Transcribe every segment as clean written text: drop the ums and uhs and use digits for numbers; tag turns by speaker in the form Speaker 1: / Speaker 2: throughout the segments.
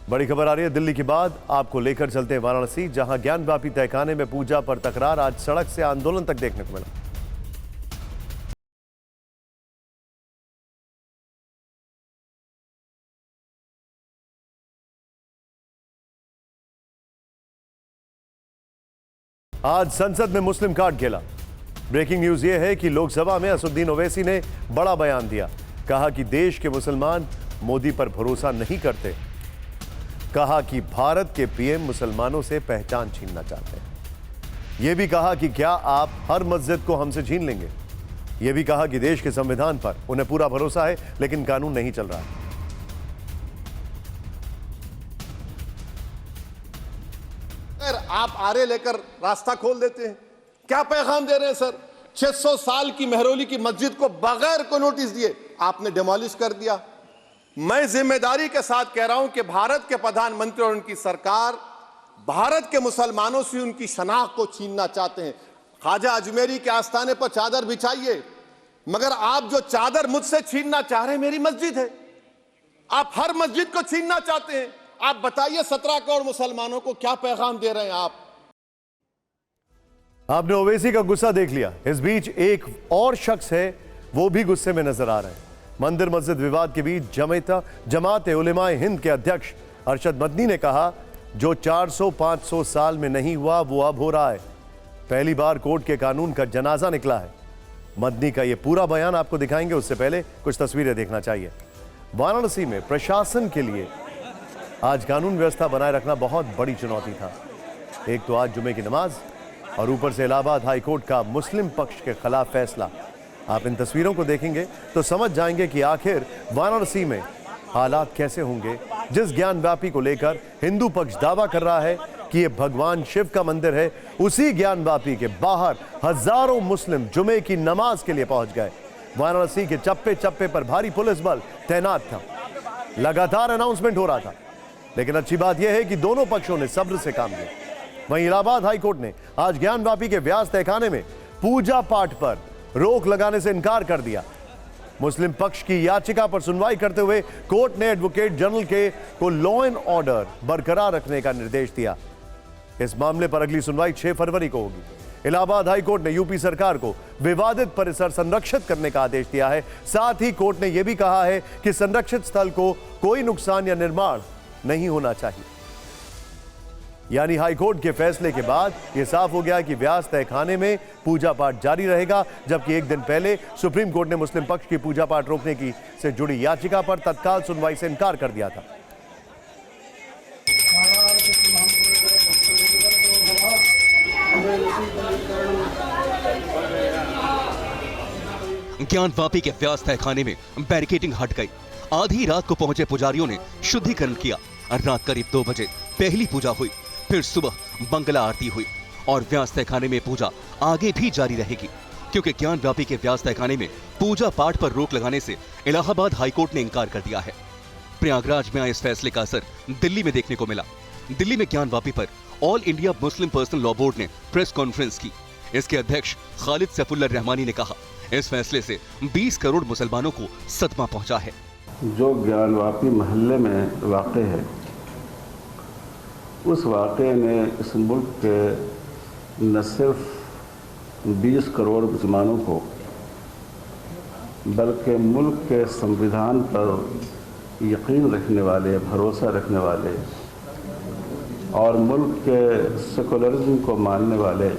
Speaker 1: बड़ी खबर आ रही है दिल्ली के बाद, आपको लेकर चलते हैं वाराणसी, जहां ज्ञानव्यापी तहखाने में पूजा पर तकरार, आज सड़क से आंदोलन तक देखने को मिला। आज संसद में मुस्लिम कार्ड खेला। ब्रेकिंग न्यूज यह है कि लोकसभा में असदुद्दीन ओवैसी ने बड़ा बयान दिया। कहा कि देश के मुसलमान मोदी पर भरोसा नहीं करते। कहा कि भारत के पीएम मुसलमानों से पहचान छीनना चाहते हैं। यह भी कहा कि क्या आप हर मस्जिद को हमसे छीन लेंगे। यह भी कहा कि देश के संविधान पर उन्हें पूरा भरोसा है, लेकिन कानून नहीं चल रहा है।
Speaker 2: आप आरे लेकर रास्ता खोल देते हैं, क्या पैगाम दे रहे हैं सर? 600 साल की मेहरौली की मस्जिद को बगैर को नोटिस दिए आपने डिमोलिश कर दिया। मैं जिम्मेदारी के साथ कह रहा हूं कि भारत के प्रधानमंत्री और उनकी सरकार भारत के मुसलमानों से उनकी शनाख्त को छीनना चाहते हैं। ख्वाजा अजमेरी के आस्थाने पर चादर बिछाइए, मगर आप जो चादर मुझसे छीनना चाह रहे हैं मेरी मस्जिद है, आप हर मस्जिद को छीनना चाहते हैं। आप बताइए 17 करोड़ मुसलमानों को क्या पैगाम दे रहे हैं आप?
Speaker 1: आपने ओवैसी का गुस्सा देख लिया। इस बीच एक और शख्स है, वो भी गुस्से में नजर आ रहे हैं। मंदिर मस्जिद विवाद के बीच जमात उलेमाए हिंद के अध्यक्ष अरशद मदनी ने कहा, जो 400-500 साल में नहीं हुआ वो अब हो रहा है। पहली बार कोर्ट के कानून का जनाजा निकला है। मदनी का ये पूरा बयान आपको दिखाएंगे, उससे पहले कुछ तस्वीरें देखना चाहिए। वाराणसी में प्रशासन के लिए आज कानून व्यवस्था बनाए रखना बहुत बड़ी चुनौती था। एक तो आज जुमे की नमाज और ऊपर से इलाहाबाद हाईकोर्ट का मुस्लिम पक्ष के खिलाफ फैसला। आप इन तस्वीरों को देखेंगे तो समझ जाएंगे कि आखिर वाराणसी में हालात कैसे होंगे। जिस ज्ञानव्यापी को लेकर हिंदू पक्ष दावा कर रहा है कि यह भगवान शिव का मंदिर है, उसी ज्ञानव्यापी के बाहर हजारों मुस्लिम जुमे की नमाज के लिए पहुंच गए। वाराणसी के चप्पे चप्पे पर भारी पुलिस बल तैनात था। लगातार अनाउंसमेंट हो रहा था, लेकिन अच्छी बात यह है कि दोनों पक्षों ने सब्र से काम लिया। वहीं इलाहाबाद हाईकोर्ट ने आज ज्ञानव्यापी के व्यास तहखाने में पूजा पाठ पर रोक लगाने से इनकार कर दिया। मुस्लिम पक्ष की याचिका पर सुनवाई करते हुए कोर्ट ने एडवोकेट जनरल को लॉ एंड ऑर्डर बरकरार रखने का निर्देश दिया। इस मामले पर अगली सुनवाई 6 फरवरी को होगी। इलाहाबाद हाईकोर्ट ने यूपी सरकार को विवादित परिसर संरक्षित करने का आदेश दिया है। साथ ही कोर्ट ने यह भी कहा है कि संरक्षित स्थल को कोई नुकसान या निर्माण नहीं होना चाहिए। यानी हाईकोर्ट के फैसले के बाद यह साफ हो गया कि व्यास तहखाने में पूजा पाठ जारी रहेगा, जबकि एक दिन पहले सुप्रीम कोर्ट ने मुस्लिम पक्ष की पूजा पाठ रोकने की से जुड़ी याचिका पर तत्काल सुनवाई से इनकार कर दिया था।
Speaker 3: ज्ञानव्यापी के व्यास तहखाने में बैरिकेडिंग हट गई। आधी रात को पहुंचे पुजारियों ने शुद्धिकरण किया। रात करीब 2 बजे पहली पूजा हुई, फिर सुबह मंगला आरती हुई और व्यास तहखाने में पूजा आगे भी जारी रहेगी, क्योंकि ज्ञानव्यापी के व्यास तहखाने में पूजा पाठ पर रोक लगाने से इलाहाबाद हाईकोर्ट ने इनकार कर दिया है। प्रयागराज में आए इस फैसले का असर दिल्ली में देखने को मिला। दिल्ली में ज्ञानव्यापी पर all India Muslim personal law board ने प्रेस कॉन्फ्रेंस की। इसके अध्यक्ष खालिद सैफुल्लाह रहमानी ने कहा, इस फैसले से 20 करोड़ मुसलमानों को सदमा पहुंचा है।
Speaker 4: जो ज्ञानव्यापी महल्ले में वाक़ है, उस वाक़े ने इस मुल्क के न सिर्फ 20 करोड़ मुसलमानों को, बल्कि मुल्क के संविधान पर यकीन रखने वाले, भरोसा रखने वाले और मुल्क के सेकुलरिज्म को मानने वाले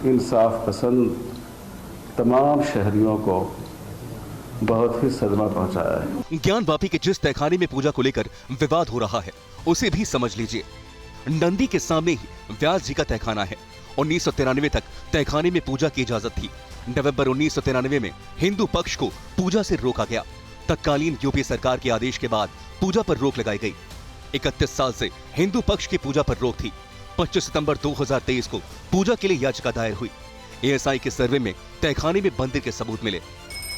Speaker 4: इंसाफ पसंद तमाम शहरियों को बहुत ही सदमा पहुंचाया है।
Speaker 3: ज्ञानव्यापी के जिस तहखाने में पूजा को लेकर विवाद हो रहा है, उसे भी समझ लीजिए। नंदी के सामने ही व्यास जी का तहखाना है। 1993 तक तहखाने में पूजा की इजाजत थी। नवंबर 1993 में हिंदू पक्ष को पूजा से रोका गया। तत्कालीन यूपी सरकार के आदेश के बाद पूजा पर रोक लगाई गई। 31 साल से हिंदू पक्ष की पूजा पर रोक थी। 25 सितंबर 2023 को पूजा के लिए याचिका दायर हुई। एएसआई के सर्वे में तहखाने में मंदिर के सबूत मिले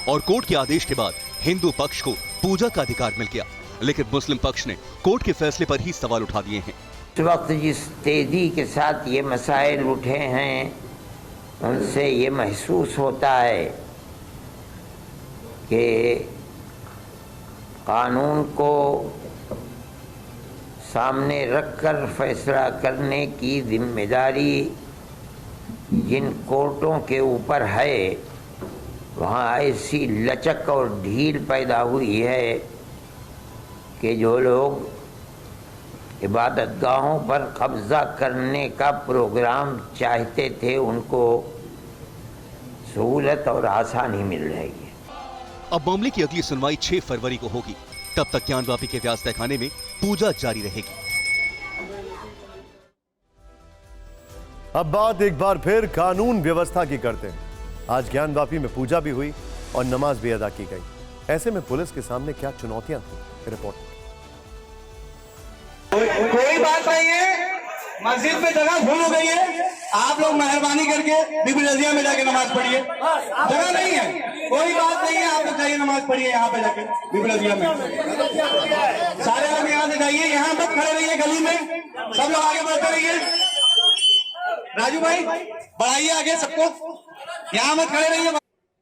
Speaker 3: और कोर्ट के आदेश के बाद हिंदू पक्ष को पूजा का अधिकार मिल गया, लेकिन मुस्लिम पक्ष ने कोर्ट के फैसले पर ही सवाल उठा दिए हैं।
Speaker 5: इस वक्त जिस तेजी के साथ ये मसाइल उठे हैं, उनसे ये महसूस होता है कि कानून को सामने रखकर फैसला करने की जिम्मेदारी जिन कोर्टों के ऊपर है, वहाँ ऐसी लचक और ढील पैदा हुई है कि जो लोग इबादतगाहों पर कब्जा करने का प्रोग्राम चाहते थे, उनको सहूलत और आसानी मिल रही है।
Speaker 3: अब मामले की अगली सुनवाई 6 फरवरी को होगी। तब तक ज्ञानवापी के व्यास तहखाने में पूजा जारी रहेगी।
Speaker 1: अब बात एक बार फिर कानून व्यवस्था की करते हैं। आज ज्ञानवापी में पूजा भी हुई और नमाज भी अदा की गई। ऐसे में पुलिस के सामने क्या चुनौतियां थी, रिपोर्ट।
Speaker 6: कोई बात नहीं है, मस्जिद में जगह फुल हो गई है, आप लोग मेहरबानी करके बीबी रजिया में जाके नमाज पढ़िए। जगह नहीं है, कोई बात नहीं है, आप लोग जाइए नमाज पढ़िए यहाँ पे जाके बीबी रजिया में। सारे लोग यहाँ से जाइए, यहाँ मत खड़े रहिए गली में, सब लोग आगे बढ़ते रहिए। राजू भाई बढ़ाइए आगे सबको, यहाँ मत खड़े रहिए।